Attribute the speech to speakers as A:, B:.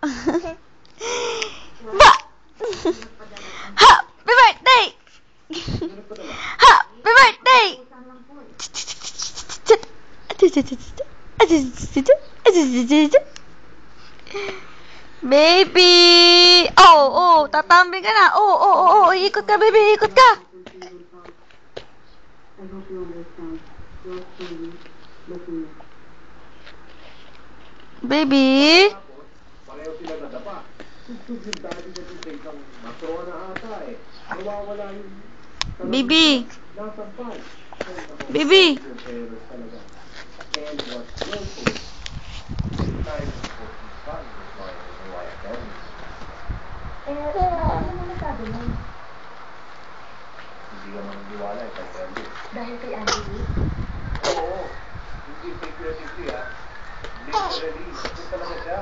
A: Ba! Happy birthday! Happy birthday! Baby! Oh, tatambi ka na. Oh, ikot ka, baby, ikot ka. Baby?
B: Pareho sila nadapa. Susug yung dati sa isang matrona ata eh. Nawawala yung...
A: Baby?
B: Nasampal.
A: Baby?
B: And what willful. Time for his son was why I told him.
C: Ano nasabi mo?
B: Hindi ka maniniwala eh, kay Andy.
C: Dahil kay Andy?
B: Oo. Hindi figuratively ah. Literally. Ito talaga siya.